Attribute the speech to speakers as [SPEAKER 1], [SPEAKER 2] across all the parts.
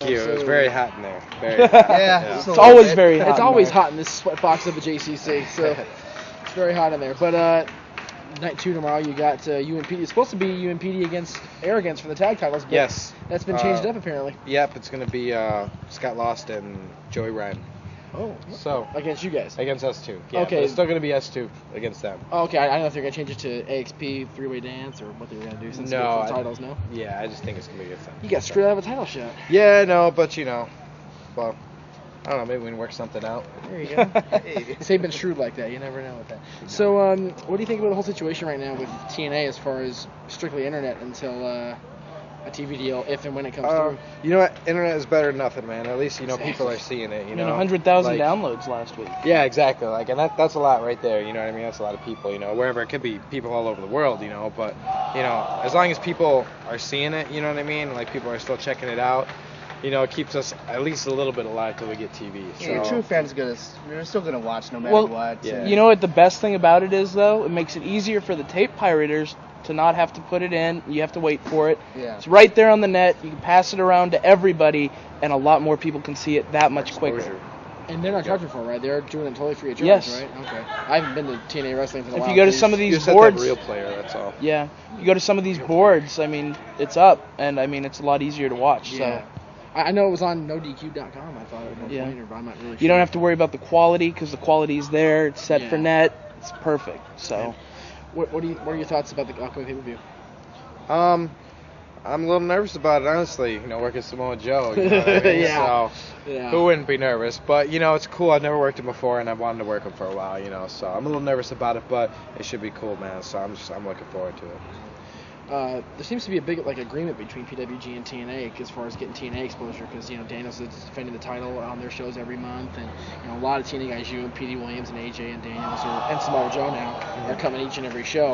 [SPEAKER 1] Thank you. It was very hot in there. Very hot.
[SPEAKER 2] Yeah.
[SPEAKER 3] It's always very hot.
[SPEAKER 2] It's
[SPEAKER 3] in
[SPEAKER 2] always
[SPEAKER 3] there.
[SPEAKER 2] hot in this sweat box of a JCC, so it's very hot in there. But night 2 tomorrow, you got UMPD. It's supposed to be UMPD against Arrogance for the tag titles, but
[SPEAKER 1] Yes.
[SPEAKER 2] that's been changed up apparently.
[SPEAKER 1] Yep, it's going to be Scott Lost and Joey Ryan.
[SPEAKER 2] Oh,
[SPEAKER 1] So
[SPEAKER 2] against you guys.
[SPEAKER 1] against us two. Yeah,
[SPEAKER 2] Okay.
[SPEAKER 1] but it's still going to be us two against them.
[SPEAKER 2] Oh, okay, I don't know if they're going to change it to AXP three-way dance or what they were going to do since
[SPEAKER 1] No,
[SPEAKER 2] it's
[SPEAKER 1] I-
[SPEAKER 2] the titles, no?
[SPEAKER 1] Yeah, I just think it's going to be a good thing.
[SPEAKER 2] You got straight out of a title shot.
[SPEAKER 1] Yeah, no, but well, I don't know, maybe we can work something out.
[SPEAKER 2] There you go. They've been shrewd like that. You never know with that. So, what do you think about the whole situation right now with TNA as far as strictly internet until a TV deal, if and when it comes through?
[SPEAKER 1] You know what? Internet is better than nothing, man. At least,
[SPEAKER 2] Exactly.
[SPEAKER 1] people are seeing it,
[SPEAKER 3] I mean, 100,000 downloads last week.
[SPEAKER 1] Yeah, exactly. Like, and that's a lot right there. You know what I mean? That's a lot of people. Wherever it could be, people all over the world. But as long as people are seeing it, you know what I mean? Like, people are still checking it out. It keeps us at least a little bit alive till we get TV. So.
[SPEAKER 4] Yeah, true fans are still gonna watch no matter what.
[SPEAKER 1] Yeah.
[SPEAKER 3] You know what the best thing about it is, though? It makes it easier for the tape pirators to not have to put it in. You have to wait for it.
[SPEAKER 4] Yeah.
[SPEAKER 3] It's right there on the net. You can pass it around to everybody, and a lot more people can see it that much quicker.
[SPEAKER 1] Exposure.
[SPEAKER 2] And they're not charging for it, right? They're doing it totally free of charge,
[SPEAKER 3] Yes.
[SPEAKER 2] right? Okay. I haven't been to TNA wrestling for a
[SPEAKER 3] If
[SPEAKER 2] while.
[SPEAKER 3] you go to
[SPEAKER 2] so
[SPEAKER 3] some of
[SPEAKER 1] You
[SPEAKER 3] these
[SPEAKER 1] just have to have
[SPEAKER 3] boards,
[SPEAKER 1] a real player, that's all.
[SPEAKER 3] yeah, you go to some of these boards. I mean, it's up, and I mean, it's a lot easier to watch.
[SPEAKER 2] Yeah.
[SPEAKER 3] So
[SPEAKER 2] I know it was on nodq.com. I thought at one
[SPEAKER 3] Yeah.
[SPEAKER 2] point, but I'm not really sure.
[SPEAKER 3] you don't have to worry about the quality because the quality's there. It's set for
[SPEAKER 2] Yeah.
[SPEAKER 3] net. It's perfect. So
[SPEAKER 2] What are your thoughts about the upcoming pay-per-view?
[SPEAKER 1] I'm a little nervous about it, honestly. Working Samoa Joe. You know what I mean?
[SPEAKER 2] Yeah.
[SPEAKER 1] So,
[SPEAKER 2] Yeah.
[SPEAKER 1] who wouldn't be nervous? But, it's cool. I've never worked him before, and I've wanted to work him for a while, So I'm a little nervous about it, but it should be cool, man. So I'm looking forward to it.
[SPEAKER 2] There seems to be a big agreement between PWG and TNA as far as getting TNA exposure because Daniels is defending the title on their shows every month, and a lot of TNA guys, you and P.D. Williams and AJ and Daniels and Samoa Joe now are coming each and every show.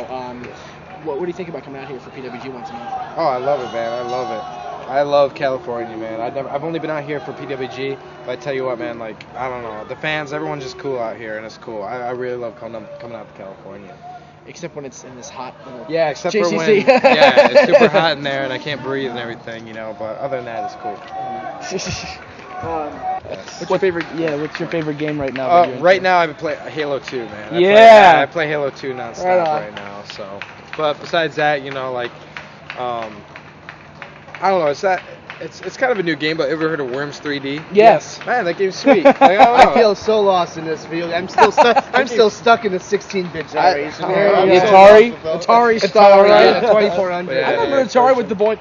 [SPEAKER 2] What do you think about coming out here for PWG once a month?
[SPEAKER 1] Oh, I love it, man. I love it. I love California, man. I've only been out here for PWG, but I tell you what, man. Like, I don't know, the fans, everyone's just cool out here, and it's cool. I really love coming out to California.
[SPEAKER 2] Except when it's in this hot little
[SPEAKER 1] Yeah, except for
[SPEAKER 2] JCC.
[SPEAKER 1] when it's super hot in there and I can't breathe and everything, But other than that, it's cool.
[SPEAKER 2] What's your favorite?
[SPEAKER 3] yeah, what's your favorite game right now? that you're
[SPEAKER 1] Right
[SPEAKER 3] into?
[SPEAKER 1] now, I play Halo 2, man.
[SPEAKER 3] Yeah.
[SPEAKER 1] I play Halo 2 nonstop
[SPEAKER 2] Right on.
[SPEAKER 1] right now. So, but besides that, I don't know. It's kind of a new game, but ever heard of Worms 3D?
[SPEAKER 3] Yes.
[SPEAKER 1] Man, that game's sweet. Like, I don't know.
[SPEAKER 4] I feel so lost in this video. I'm still stuck in the 16-bit generation.
[SPEAKER 2] I-
[SPEAKER 3] The
[SPEAKER 2] Yeah.
[SPEAKER 3] Atari?
[SPEAKER 2] Atari style,
[SPEAKER 4] Yeah,
[SPEAKER 2] right?
[SPEAKER 4] 2400.
[SPEAKER 1] Yeah.
[SPEAKER 2] I remember Atari with the boy.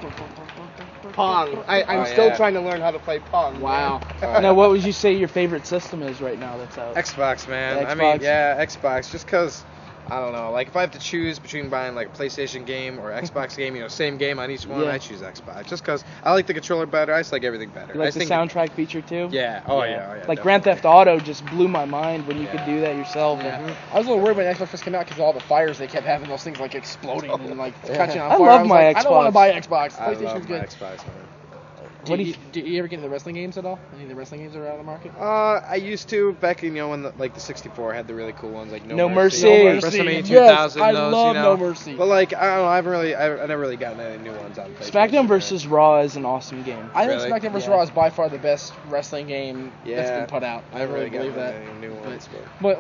[SPEAKER 4] Pong. I'm
[SPEAKER 1] Oh,
[SPEAKER 4] still
[SPEAKER 1] yeah.
[SPEAKER 4] trying to learn how to play Pong.
[SPEAKER 2] Wow.
[SPEAKER 3] Now, what would you say your favorite system is right now that's out?
[SPEAKER 1] Xbox, man.
[SPEAKER 3] The
[SPEAKER 1] I mean,
[SPEAKER 3] Xbox?
[SPEAKER 1] yeah, Xbox. Just because, I don't know. Like, if I have to choose between buying, like, a PlayStation game or Xbox game, same game on each one,
[SPEAKER 3] Yeah.
[SPEAKER 1] I choose Xbox. Just because I like the controller better. I just like everything better.
[SPEAKER 3] You
[SPEAKER 1] I
[SPEAKER 3] like the
[SPEAKER 1] think
[SPEAKER 3] soundtrack feature too?
[SPEAKER 1] Yeah. Oh, yeah.
[SPEAKER 3] Like Grand Theft Auto just blew my mind when you could do that yourself.
[SPEAKER 2] Yeah. I was a little worried when Xbox first came out because all the fires they kept having, those things like exploding and like catching on
[SPEAKER 3] I
[SPEAKER 2] fire.
[SPEAKER 3] love
[SPEAKER 2] was
[SPEAKER 3] my
[SPEAKER 2] like, I don't want to
[SPEAKER 3] Xbox.
[SPEAKER 2] buy Xbox.
[SPEAKER 1] I
[SPEAKER 2] PlayStation's
[SPEAKER 1] love
[SPEAKER 2] good.
[SPEAKER 1] my Xbox, man.
[SPEAKER 3] What do you-
[SPEAKER 2] Do you ever get into the wrestling games at all? Any of the wrestling games that are out of the market?
[SPEAKER 1] I used to back in, when the 64 had the really cool ones, like
[SPEAKER 3] No
[SPEAKER 1] Mercy.
[SPEAKER 3] Mercy.
[SPEAKER 1] WrestleMania 2000,
[SPEAKER 2] Yes, I
[SPEAKER 1] those,
[SPEAKER 2] love No Mercy.
[SPEAKER 1] But like, I don't know, I never really gotten any new ones on PlayStation.
[SPEAKER 3] SmackDown vs. Raw is an awesome game.
[SPEAKER 2] I think
[SPEAKER 1] Really?
[SPEAKER 2] SmackDown vs.
[SPEAKER 3] Yeah.
[SPEAKER 2] Raw is by far the best wrestling game that's
[SPEAKER 1] Yeah.
[SPEAKER 2] been put out.
[SPEAKER 1] I haven't really
[SPEAKER 2] believe
[SPEAKER 1] gotten
[SPEAKER 2] that.
[SPEAKER 1] any new ones.
[SPEAKER 2] Well,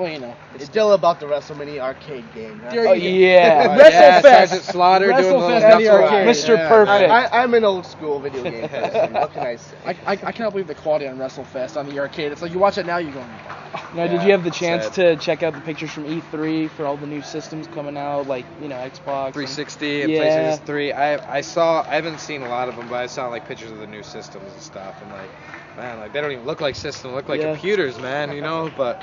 [SPEAKER 4] It's still about the WrestleMania arcade game. Huh?
[SPEAKER 2] There
[SPEAKER 3] Oh,
[SPEAKER 2] you go.
[SPEAKER 3] yeah.
[SPEAKER 1] But,
[SPEAKER 2] WrestleFest.
[SPEAKER 1] Sergeant Slaughter doing
[SPEAKER 2] WrestleFest
[SPEAKER 1] those
[SPEAKER 2] at
[SPEAKER 1] nuts
[SPEAKER 2] the
[SPEAKER 1] around.
[SPEAKER 2] arcade.
[SPEAKER 3] Mr.
[SPEAKER 1] Yeah.
[SPEAKER 3] Perfect.
[SPEAKER 4] I'm an old school video game person. What can I say?
[SPEAKER 2] I cannot believe the quality on WrestleFest on the arcade. It's like you watch it now, you're going,
[SPEAKER 3] Now, did you have the chance
[SPEAKER 1] sad.
[SPEAKER 3] to check out the pictures from E3 for all the new systems coming out, like Xbox?
[SPEAKER 1] 360 and
[SPEAKER 3] Yeah.
[SPEAKER 1] PlayStation 3. I haven't seen a lot of them, but I saw like pictures of the new systems and stuff, and like, man, like they don't even look like systems, they look like
[SPEAKER 3] Yeah.
[SPEAKER 1] computers, man, But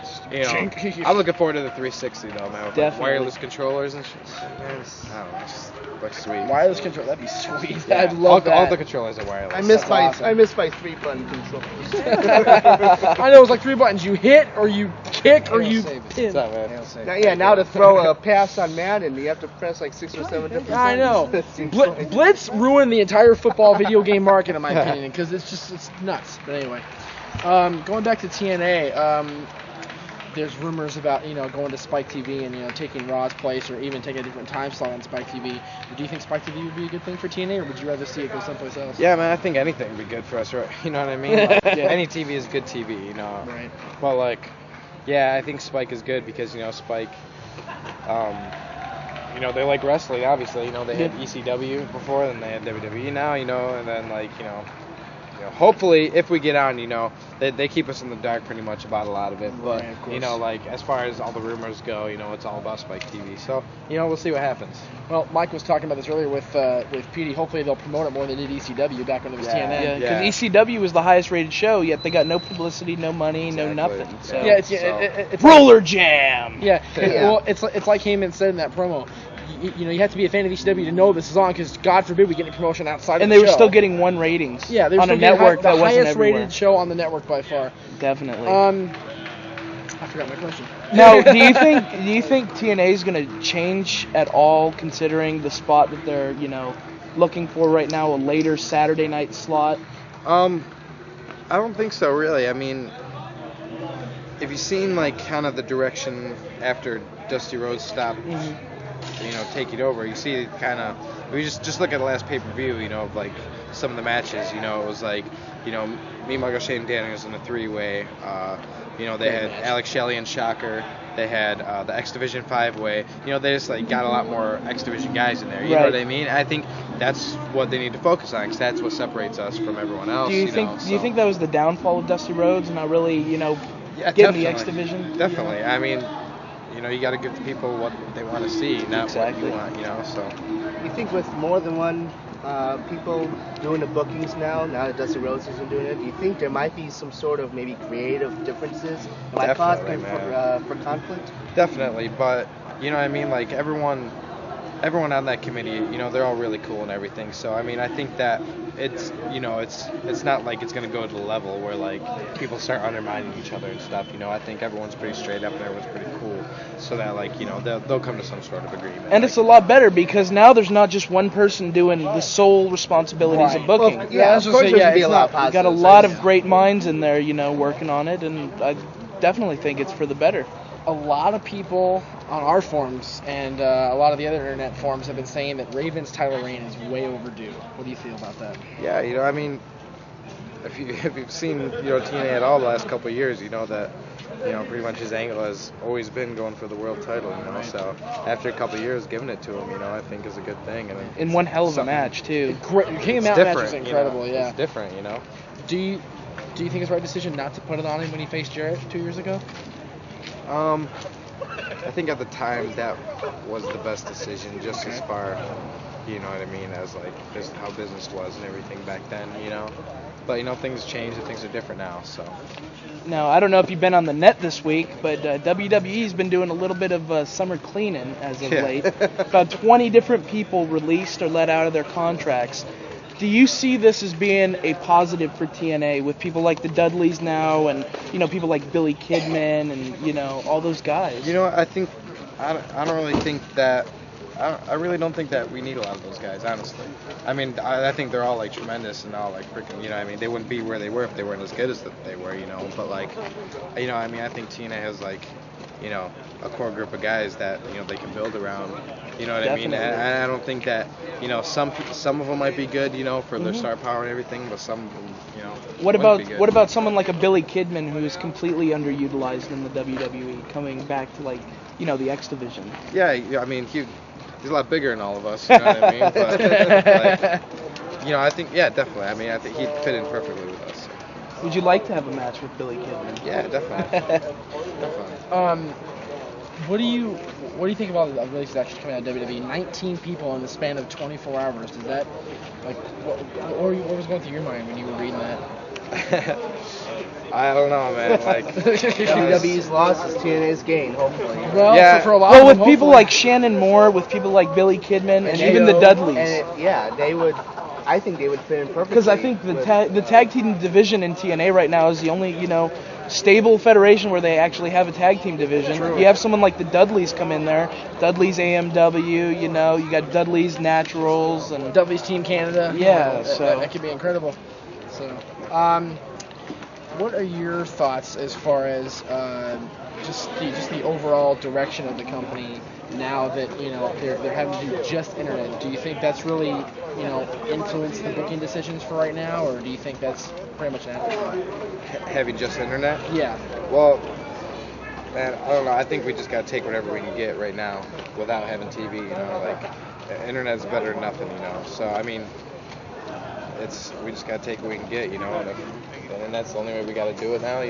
[SPEAKER 1] I'm looking forward to the 360 though, man, with like
[SPEAKER 3] Definitely.
[SPEAKER 1] wireless controllers and shit. Man, I don't know, it just looks sweet.
[SPEAKER 2] wireless control. That'd be sweet.
[SPEAKER 1] Yeah.
[SPEAKER 2] I'd love that.
[SPEAKER 1] All the controllers are wireless.
[SPEAKER 4] I miss
[SPEAKER 2] That's awesome.
[SPEAKER 4] my 3-button controllers.
[SPEAKER 2] I know it's like 3 buttons. You hit, or you kick, or you
[SPEAKER 1] What's
[SPEAKER 2] pin.
[SPEAKER 1] up, man?
[SPEAKER 4] Now to throw a pass on Madden, you have to press like 6 or 7 different
[SPEAKER 2] I know.
[SPEAKER 4] buttons. That seems like-
[SPEAKER 2] Blitz ruined the entire football video game market, in my opinion, because it's nuts. But anyway, going back to TNA, there's rumors about going to Spike TV and taking Raw's place, or even taking a different time slot on Spike TV. Do you think Spike TV would be a good thing for TNA, or would you rather see it go someplace else?
[SPEAKER 1] Yeah, man, I think anything would be good for us, right? You know what I mean? Like, any TV is good TV, you know.
[SPEAKER 2] Right.
[SPEAKER 1] But like, yeah, I think Spike is good because Spike, they like wrestling. Obviously, they had ECW before, then they had WWE now, and then hopefully if we get on, they keep us in the dark pretty much about a lot of it. But
[SPEAKER 2] right,
[SPEAKER 1] as far as all the rumors go, it's all about Spike TV. So we'll see what happens.
[SPEAKER 2] Well, Mike was talking about this earlier with PD. Hopefully they'll promote it more than they did ECW back when it was TNA.
[SPEAKER 3] Yeah, because ECW was the highest rated show, yet they got no publicity, no money, no nothing. So.
[SPEAKER 2] Yeah, it's
[SPEAKER 3] Roller Jam.
[SPEAKER 2] Yeah. Well, it's like Heyman said in that promo. You have to be a fan of ECW to know this is on, because God forbid we get any promotion outside of the show.
[SPEAKER 3] And they were still getting 1 ratings.
[SPEAKER 2] Yeah, they were
[SPEAKER 3] on
[SPEAKER 2] still
[SPEAKER 3] a network that
[SPEAKER 2] the
[SPEAKER 3] wasn't
[SPEAKER 2] highest
[SPEAKER 3] everywhere.
[SPEAKER 2] rated show on the network by far.
[SPEAKER 3] Definitely.
[SPEAKER 2] I forgot my question.
[SPEAKER 3] Now, do you think TNA is going to change at all, considering the spot that they're looking for right now, a later Saturday night slot?
[SPEAKER 1] I don't think so, really. I mean, if you've seen kind of the direction after Dusty Rhodes stopped, taking over, you see kind of. We just look at the last pay-per-view, of some of the matches. It was me, Michael Shane, Daniels in a 3-way. They had Alex Shelley and Shocker. They had the X Division 5-way. They just got a lot more X Division guys in there. You know what I mean? I think that's what they need to focus on, because that's what separates us from everyone else.
[SPEAKER 3] Do you think that was the downfall of Dusty Rhodes, and not really getting the X Division?
[SPEAKER 1] Definitely. I mean, you got to give the people what they want to see, not what you want. So.
[SPEAKER 4] You think with more than one people doing the bookings now that Dusty Rhodes isn't doing it, do you think there might be some sort of maybe creative differences that might cause for conflict?
[SPEAKER 1] Definitely, but I mean, everyone on that committee, they're all really cool and everything. So I mean, I think that it's not like it's gonna go to the level where people start undermining each other and stuff. I think everyone's pretty straight up and everyone's pretty cool, so that they'll come to some sort of agreement.
[SPEAKER 3] And it's a lot better because now there's not just one person doing the sole responsibilities of booking.
[SPEAKER 4] Well, of course there's be a lot of positives.
[SPEAKER 3] Got a lot of great minds in there, working on it, and I definitely think it's for the better.
[SPEAKER 2] A lot of people on our forums and a lot of the other internet forums have been saying that Raven's title reign is way overdue. What do you feel about that?
[SPEAKER 1] Yeah, I mean, if you've seen TNA at all the last couple of years, that pretty much his angle has always been going for the world title. Right. So after a couple of years, giving it to him, I think is a good thing. And
[SPEAKER 3] in one hell of a match too.
[SPEAKER 2] King of Mountain match is incredible. Yeah,
[SPEAKER 1] it's different.
[SPEAKER 2] Do you think it's the right decision not to put it on him when he faced Jarrett 2 years ago?
[SPEAKER 1] I think at the time that was the best decision, just as far, as just how business was and everything back then, But things change and things are different now. So.
[SPEAKER 3] Now I don't know if you've been on the net this week, but WWE's been doing a little bit of summer cleaning as of late. About 20 different people released or let out of their contracts. Do you see this as being a positive for TNA with people like the Dudleys now and, people like Billy Kidman and, all those guys?
[SPEAKER 1] I think, I don't really think that, I really don't think that we need a lot of those guys, honestly. I mean, I think they're all, tremendous and all, freaking, they wouldn't be where they were if they weren't as good as they were, But, I think TNA has, a core group of guys that, they can build around. You know what
[SPEAKER 3] Definitely.
[SPEAKER 1] I mean? And I don't think that, some of them might be good, for their star power and everything, but some of them,
[SPEAKER 3] What about someone like a Billy Kidman who's completely underutilized in the WWE, coming back to the X Division?
[SPEAKER 1] Yeah, I mean he's a lot bigger than all of us. You know what I mean? But I think definitely. I mean I think he'd fit in perfectly with us.
[SPEAKER 3] Would you like to have a match with Billy Kidman?
[SPEAKER 1] Yeah, definitely. Definitely.
[SPEAKER 2] What do you think about the release that's actually coming out of WWE? 19 people in the span of 24 hours. Does that what was going through your mind when you were reading that?
[SPEAKER 1] I don't know, man.
[SPEAKER 4] WWE's loss is TNA's gain, hopefully.
[SPEAKER 2] Well,
[SPEAKER 1] yeah.
[SPEAKER 2] for a lot of them,
[SPEAKER 3] with people
[SPEAKER 2] hopefully.
[SPEAKER 3] like Shannon Moore, with people like Billy Kidman, and even the Dudleys.
[SPEAKER 4] They would. I think they would fit in perfectly.
[SPEAKER 3] Because I think the tag team division in TNA right now is the only stable federation where they actually have a tag team division.
[SPEAKER 2] True.
[SPEAKER 3] You have someone like the Dudleys come in there. Dudleys AMW, you got Dudleys Naturals and
[SPEAKER 2] Dudley's Team Canada.
[SPEAKER 3] Yeah,
[SPEAKER 2] that could be incredible. So, what are your thoughts as far as just the overall direction of the company now that they're having to do just internet. Do you think that's really influenced the booking decisions for right now, or do you think that's pretty much an afterthought?
[SPEAKER 1] Having just internet?
[SPEAKER 2] Yeah.
[SPEAKER 1] Well, man, I don't know. I think we just gotta take whatever we can get right now without having TV. Internet's better than nothing. So I mean, we just gotta take what we can get. And that's the only way we got to do it now,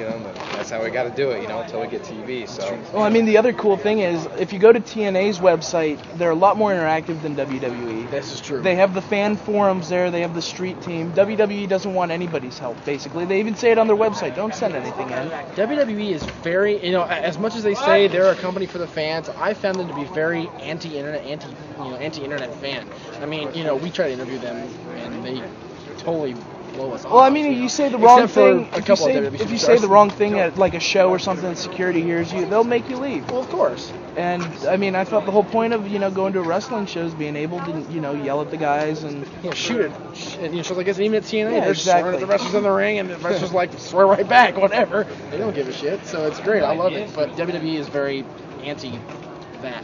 [SPEAKER 1] that's how we got to do it, until we get TV, so.
[SPEAKER 3] Well, I mean, the other cool thing is, if you go to TNA's website, they're a lot more interactive than WWE.
[SPEAKER 2] This is true.
[SPEAKER 3] They have the fan forums there, they have the street team. WWE doesn't want anybody's help, basically. They even say it on their website, don't send anything in.
[SPEAKER 2] WWE is very, as much as they say they're a company for the fans, I found them to be very anti-internet, anti-internet fan. I mean, we try to interview them, and they totally blow us off.
[SPEAKER 3] Well, I mean, you say the wrong thing.
[SPEAKER 2] If
[SPEAKER 3] you say the wrong thing at like a show or something, and security hears you, they'll make you leave.
[SPEAKER 2] Well, of course.
[SPEAKER 3] And I mean, I thought the whole point of going to a wrestling show is being able to yell at the guys and
[SPEAKER 2] shoot it. And so I guess even at TNA,
[SPEAKER 3] yeah,
[SPEAKER 2] they're
[SPEAKER 3] exactly.
[SPEAKER 2] swearing at the wrestlers in the ring, and the wrestlers swear right back, whatever. They don't give a shit. So it's great. I love it. But WWE is very anti that,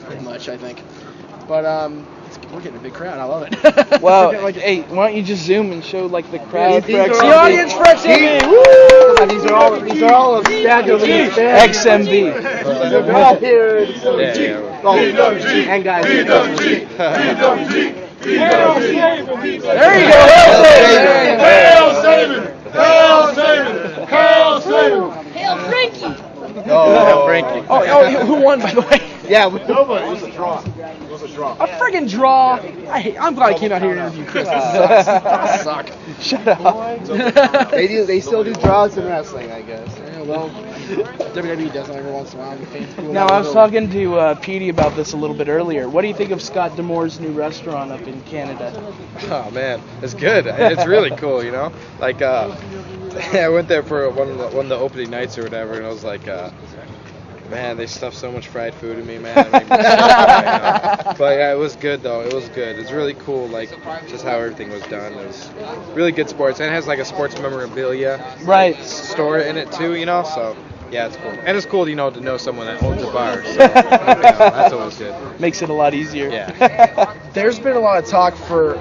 [SPEAKER 2] pretty much, I think. But we're getting a big crowd. I love it.
[SPEAKER 3] Well, hey, why don't you just zoom and show the crowd for XMB?
[SPEAKER 2] The audience for XMB. Woo!
[SPEAKER 4] These are all scheduled
[SPEAKER 3] XMB.
[SPEAKER 4] They're all here. And guys.
[SPEAKER 2] There you go.
[SPEAKER 5] Hail Sabin! Hail Sabin! Hail Sabin!
[SPEAKER 6] Hail Frankie!
[SPEAKER 1] Frankie.
[SPEAKER 2] Oh, who won, by the way?
[SPEAKER 4] Yeah,
[SPEAKER 5] Nobody. It was a draw. It was a draw.
[SPEAKER 2] A friggin' draw. I'm glad I came out here and interviewed Chris. This sucks. Suck.
[SPEAKER 3] Shut up.
[SPEAKER 4] they still do draws in wrestling, I guess.
[SPEAKER 2] Yeah, well, WWE does it every once in a while. The fans cool.
[SPEAKER 3] Now, I was talking to Petey about this a little bit earlier. What do you think of Scott D'Amore's new restaurant up in Canada?
[SPEAKER 1] Oh man, it's good. It's really cool, I went there for one of the opening nights or whatever, and I was like, man, they stuffed so much fried food in me, man. It made me so hungry, But yeah, it was good though. It was good. It's really cool, just how everything was done. It was really good sports, and it has a sports memorabilia store in it too, So yeah, it's cool. And it's cool, to know someone that owns a bar. So that's always good.
[SPEAKER 3] Makes it a lot easier.
[SPEAKER 1] Yeah.
[SPEAKER 2] There's been a lot of talk for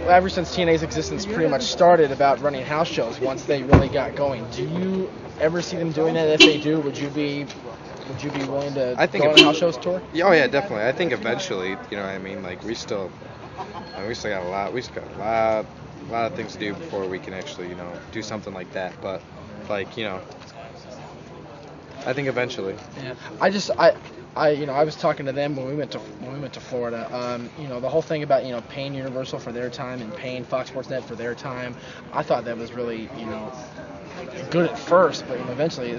[SPEAKER 2] ever since TNA's existence pretty much started about running house shows once they really got going. Do you ever see them doing that? If they do, would you be willing to go on a house shows tour?
[SPEAKER 1] Oh yeah, definitely. I think eventually, we still got a lot of things to do before we can actually, do something like that. But I think eventually.
[SPEAKER 2] Yeah. I was talking to them when we went to Florida. The whole thing about paying Universal for their time and paying Fox Sports Net for their time. I thought that was really good at first, but eventually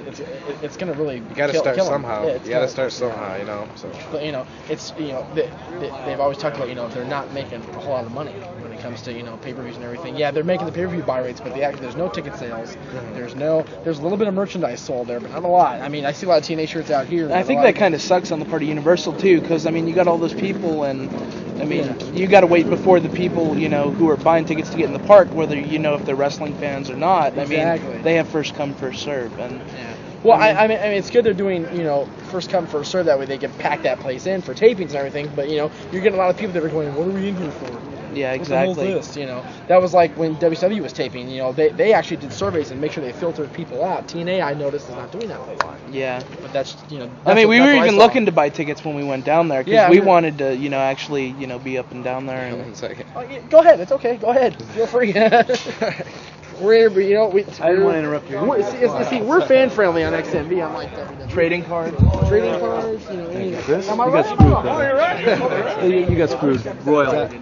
[SPEAKER 2] it's gonna really.
[SPEAKER 1] You got to start somehow.
[SPEAKER 2] Yeah,
[SPEAKER 1] you got to start somehow, So.
[SPEAKER 2] But it's they've always talked about they're not making a whole lot of money when it comes to pay-per-views and everything. Yeah, they're making the pay-per-view buy rates, but there's no ticket sales.
[SPEAKER 1] Mm-hmm.
[SPEAKER 2] There's a little bit of merchandise sold there, but not a lot. I mean, I see a lot of TNA shirts out here.
[SPEAKER 3] I think that kind of sucks on the part of Universal too, because you got all those people, and you got to wait before the people who are buying tickets to get in the park, whether if they're wrestling fans or not.
[SPEAKER 2] Exactly.
[SPEAKER 3] They have first come first serve, and
[SPEAKER 2] well, I mean, it's good they're doing first come first serve. That way they can pack that place in for tapings and everything. But you're getting a lot of people that are going, what are we in here for?
[SPEAKER 3] Yeah, exactly.
[SPEAKER 2] What's the whole list? That was like when WCW was taping. They actually did surveys and make sure they filtered people out. TNA, I noticed, is not doing that a whole lot.
[SPEAKER 3] Yeah.
[SPEAKER 2] But that's
[SPEAKER 3] we were even looking to buy tickets when we went down there because we wanted to actually be up and down there. And
[SPEAKER 2] go ahead, it's okay. Go ahead, feel free. We're I didn't want
[SPEAKER 4] to interrupt you.
[SPEAKER 2] See, we're fan friendly on XMB. I'm like WWE.
[SPEAKER 3] Trading cards.
[SPEAKER 2] Trading cards.
[SPEAKER 4] Chris,
[SPEAKER 2] am I
[SPEAKER 4] you
[SPEAKER 2] right?
[SPEAKER 4] got screwed. You got screwed royally.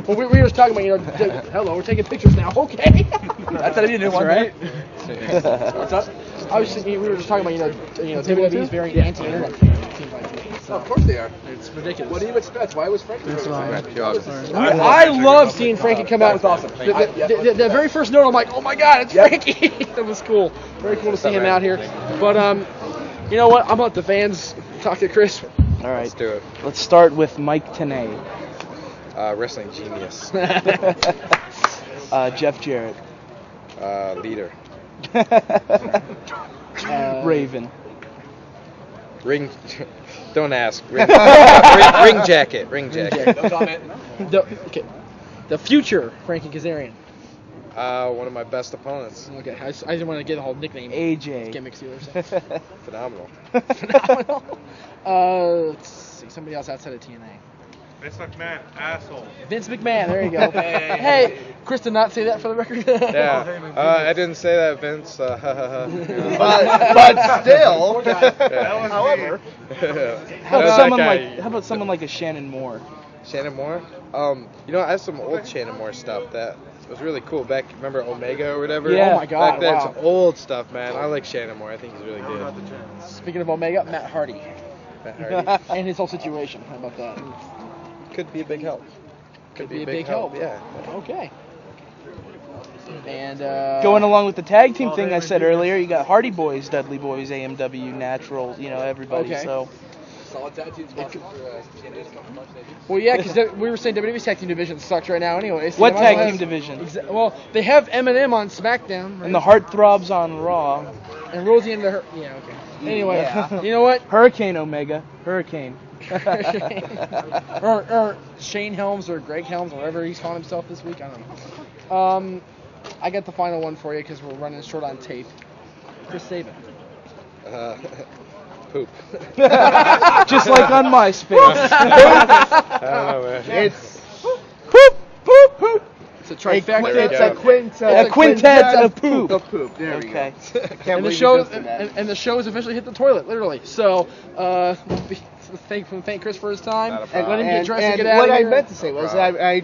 [SPEAKER 2] Well, we were just talking about hello, we're taking pictures now. Okay.
[SPEAKER 3] I thought you did one,
[SPEAKER 2] right? What's up? I was thinking, we were just talking about WWE is very anti-internet. It seems like to me. So,
[SPEAKER 4] Of course they are.
[SPEAKER 2] it's ridiculous.
[SPEAKER 4] What do you expect? Why was Frankie?
[SPEAKER 2] I love seeing Frankie come out. It's awesome. The very first note, I'm like, oh my god, it's Frankie. That was cool. Very cool to see him out here. But you know what? I'm gonna let the fans talk to Chris.
[SPEAKER 3] All right.
[SPEAKER 1] Let's do it.
[SPEAKER 3] Let's start with Mike Tenay.
[SPEAKER 1] Wrestling genius.
[SPEAKER 3] Jeff Jarrett.
[SPEAKER 1] Leader.
[SPEAKER 3] Raven.
[SPEAKER 1] Ring. Don't ask. Ring jacket. Ring jacket.
[SPEAKER 2] No comment. The future Frankie Kazarian.
[SPEAKER 1] One of my best opponents.
[SPEAKER 2] Okay, I didn't want to get the whole nickname.
[SPEAKER 3] AJ.
[SPEAKER 2] Gimmick Steelers.
[SPEAKER 1] Phenomenal.
[SPEAKER 2] Phenomenal. Let's see, somebody else outside of TNA.
[SPEAKER 5] Vince McMahon, asshole.
[SPEAKER 2] Vince McMahon, there you go. Hey, Chris did not say that for the record.
[SPEAKER 1] Yeah, I didn't say that, Vince.
[SPEAKER 4] But still,
[SPEAKER 5] However,
[SPEAKER 3] How about someone like a Shannon Moore?
[SPEAKER 1] Shannon Moore? You know, I have some old Shannon Moore stuff that was really cool. Remember Omega or whatever?
[SPEAKER 3] Yeah.
[SPEAKER 2] Oh my God,
[SPEAKER 1] Back then,
[SPEAKER 2] wow.
[SPEAKER 1] it's old stuff, man. I like Shannon Moore. I think he's really good.
[SPEAKER 2] Speaking of Omega, Matt Hardy.
[SPEAKER 1] Matt Hardy.
[SPEAKER 2] And his whole situation. How about that?
[SPEAKER 1] Could be a big help.
[SPEAKER 2] Could be a big help.
[SPEAKER 1] Yeah.
[SPEAKER 2] Okay. And
[SPEAKER 3] Going along with the tag team thing I said earlier, you got Hardy Boys, Dudley Boys, AMW, Natural, everybody.
[SPEAKER 2] Okay.
[SPEAKER 3] So
[SPEAKER 6] Solid tag team sponsor for TNA's coming March, maybe.
[SPEAKER 2] well, yeah, because we were saying WWE's tag team division sucks right now anyway. So
[SPEAKER 3] what
[SPEAKER 2] they might as
[SPEAKER 3] tag
[SPEAKER 2] well
[SPEAKER 3] team
[SPEAKER 2] have-
[SPEAKER 3] division?
[SPEAKER 2] Well, they have Eminem on SmackDown. Right?
[SPEAKER 3] And the Heartthrobs on Raw.
[SPEAKER 2] And Rosie and the yeah, okay. Anyway,
[SPEAKER 4] Yeah.
[SPEAKER 2] you know what?
[SPEAKER 3] Hurricane Omega. Hurricane.
[SPEAKER 2] or Shane Helms or Greg Helms or whatever he's calling himself this week. I don't know. I got the final one for you because we're running short on tape. Chris Sabin.
[SPEAKER 1] Poop.
[SPEAKER 3] Just like on MySpace.
[SPEAKER 1] I don't know, man.
[SPEAKER 4] it's
[SPEAKER 3] Poop, poop, poop.
[SPEAKER 2] It's a trifecta.
[SPEAKER 1] There we
[SPEAKER 4] it's
[SPEAKER 1] go.
[SPEAKER 4] a
[SPEAKER 3] A quintet of poop.
[SPEAKER 4] Of poop. There we
[SPEAKER 3] Okay.
[SPEAKER 4] go. I can't
[SPEAKER 2] And the
[SPEAKER 4] believe
[SPEAKER 2] show
[SPEAKER 4] you just did that.
[SPEAKER 2] and the show has officially hit the toilet, literally. So, thank Chris for his time.
[SPEAKER 1] Not a
[SPEAKER 2] And let him
[SPEAKER 1] problem.
[SPEAKER 2] get dressed and get
[SPEAKER 4] and
[SPEAKER 2] out
[SPEAKER 4] what
[SPEAKER 2] of
[SPEAKER 4] I
[SPEAKER 2] here.
[SPEAKER 4] meant to say was I